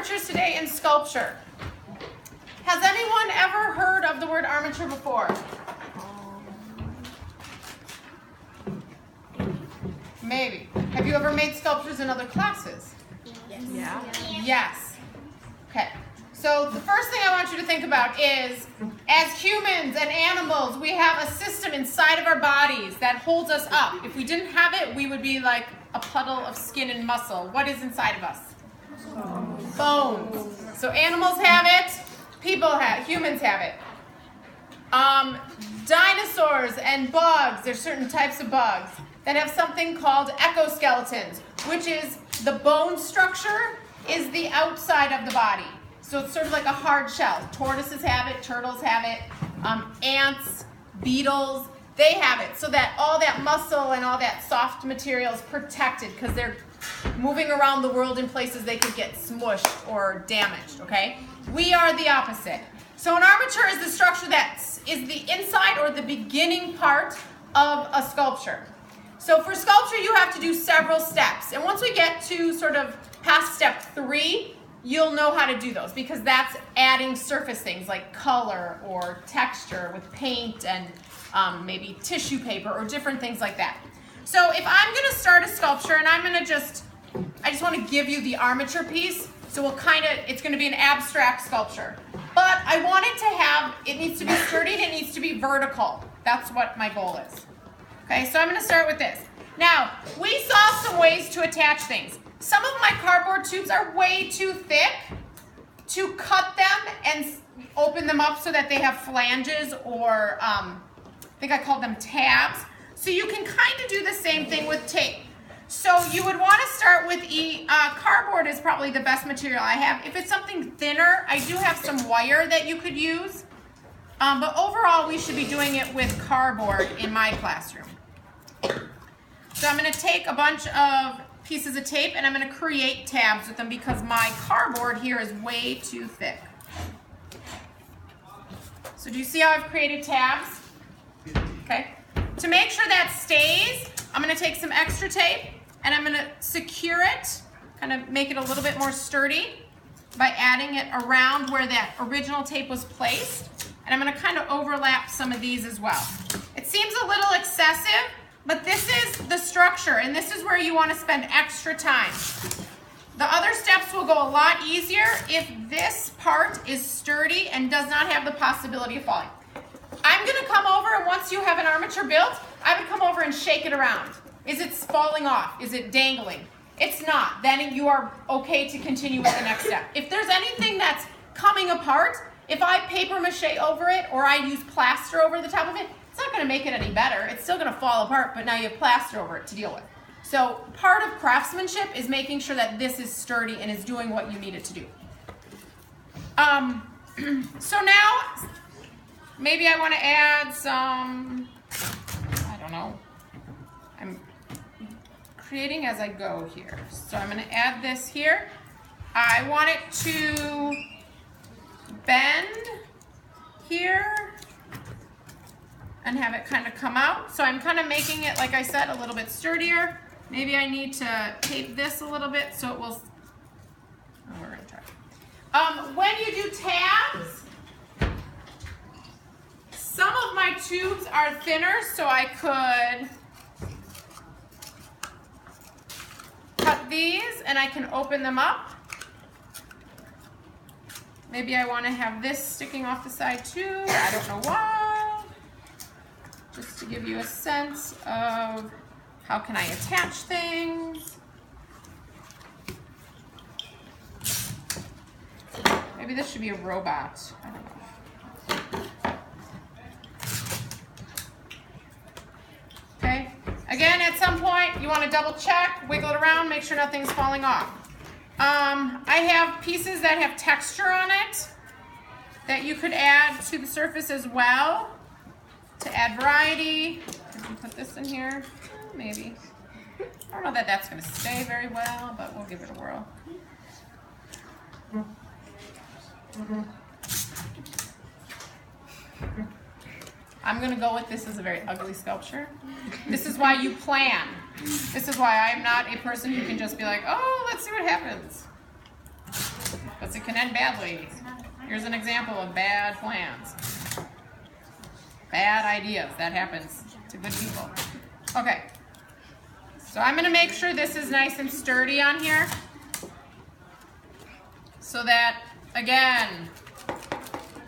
armatures today in sculpture. Has anyone ever heard of the word armature before? Maybe. Have you ever made sculptures in other classes? Yes. Yeah. Yes. Okay. So the first thing I want you to think about is, as humans and animals, we have a system inside of our bodies that holds us up. If we didn't have it, we would be like a puddle of skin and muscle. What is inside of us? Bones. So animals have it, humans have it. Dinosaurs and bugs, there's certain types of bugs that have something called exoskeletons, which is the bone structure is the outside of the body. So it's sort of like a hard shell. Tortoises have it, turtles have it, ants, beetles, they have it. So that all that muscle and all that soft material is protected because they're moving around the world in places they could get smushed or damaged, okay? We are the opposite. So an armature is the structure that is the inside or the beginning part of a sculpture. So for sculpture, you have to do several steps. And once we get to sort of past step 3, you'll know how to do those because that's adding surface things like color or texture with paint and maybe tissue paper or different things like that. So if I'm going to start a sculpture and I just want to give you the armature piece. So it's going to be an abstract sculpture. But I want it needs to be sturdy and it needs to be vertical. That's what my goal is. Okay, so I'm going to start with this. Now, we saw some ways to attach things. Some of my cardboard tubes are way too thick to cut them and open them up so that they have flanges or I think I called them tabs. So you can kind of do the same thing with tape. So you would want to start with cardboard is probably the best material I have. If it's something thinner, I do have some wire that you could use. But overall, we should be doing it with cardboard in my classroom. So I'm going to take a bunch of pieces of tape and I'm going to create tabs with them because my cardboard here is way too thick. So do you see how I've created tabs? Okay. To make sure that stays, I'm going to take some extra tape and I'm going to secure it, kind of make it a little bit more sturdy by adding it around where that original tape was placed. And I'm going to kind of overlap some of these as well. It seems a little excessive, but this is the structure, and this is where you want to spend extra time. The other steps will go a lot easier if this part is sturdy and does not have the possibility of falling. I'm going to come over, and once you have an armature built, I would come over and shake it around. Is it falling off? Is it dangling? It's not. Then you are okay to continue with the next step. If there's anything that's coming apart, if I paper mache over it or I use plaster over the top of it, it's not going to make it any better. It's still going to fall apart, but now you have plaster over it to deal with. So part of craftsmanship is making sure that this is sturdy and is doing what you need it to do. So now, maybe I want to add some, I don't know. I'm creating as I go here. So I'm going to add this here. I want it to bend here and have it kind of come out. So I'm kind of making it, like I said, a little bit sturdier. Maybe I need to tape this a little bit so it will, we're gonna try. When you do tabs, some of my tubes are thinner, so I could cut these and I can open them up. Maybe I want to have this sticking off the side too. I don't know why. Just to give you a sense of how can I attach things. Maybe this should be a robot. I don't know. Okay. Again, at some point, you want to double check, wiggle it around, make sure nothing's falling off. I have pieces that have texture on it that you could add to the surface as well to add variety. Can you put this in here? Maybe. I don't know that that's going to stay very well, but we'll give it a whirl. I'm going to go with this as a very ugly sculpture. This is why you plan. This is why I'm not a person who can just be like, oh, let's see what happens. because it can end badly. Here's an example of bad plans. Bad ideas. That happens to good people. Okay. So I'm going to make sure this is nice and sturdy on here. So that, again,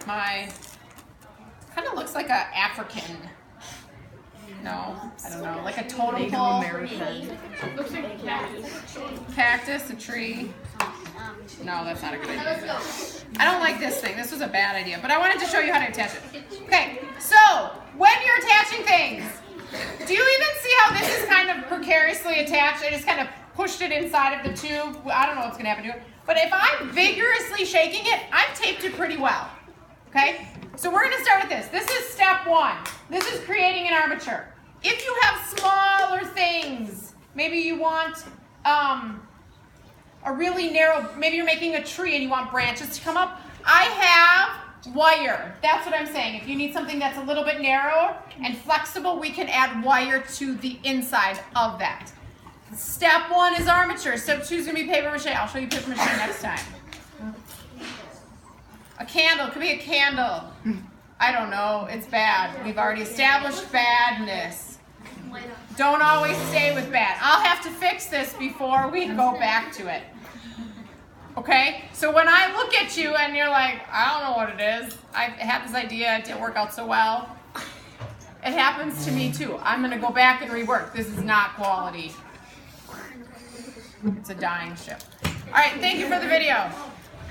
my kind of looks like a African. No, I don't know, like a totem pole. Looks like a cactus. Cactus, a tree. No, that's not a good idea. I don't like this thing. This was a bad idea, but I wanted to show you how to attach it. Okay, so when you're attaching things, do you even see how this is kind of precariously attached? I just kind of pushed it inside of the tube. I don't know what's going to happen to it. But if I'm vigorously shaking it, I've taped it pretty well. Okay? So we're going to start with this. This is step one. This is creating an armature. If you have smaller things, maybe you want a really narrow, maybe you're making a tree and you want branches to come up. I have wire. That's what I'm saying. If you need something that's a little bit narrower and flexible, we can add wire to the inside of that. Step one is armature. Step two is going to be paper mache. I'll show you paper mache next time. A candle. Could be a candle. I don't know. It's bad. We've already established badness. Don't always stay with bad. I'll have to fix this before we go back to it. Okay? So when I look at you and you're like, I don't know what it is. I had this idea. It didn't work out so well. It happens to me too. I'm going to go back and rework. This is not quality. It's a dying ship. All right, thank you for the video.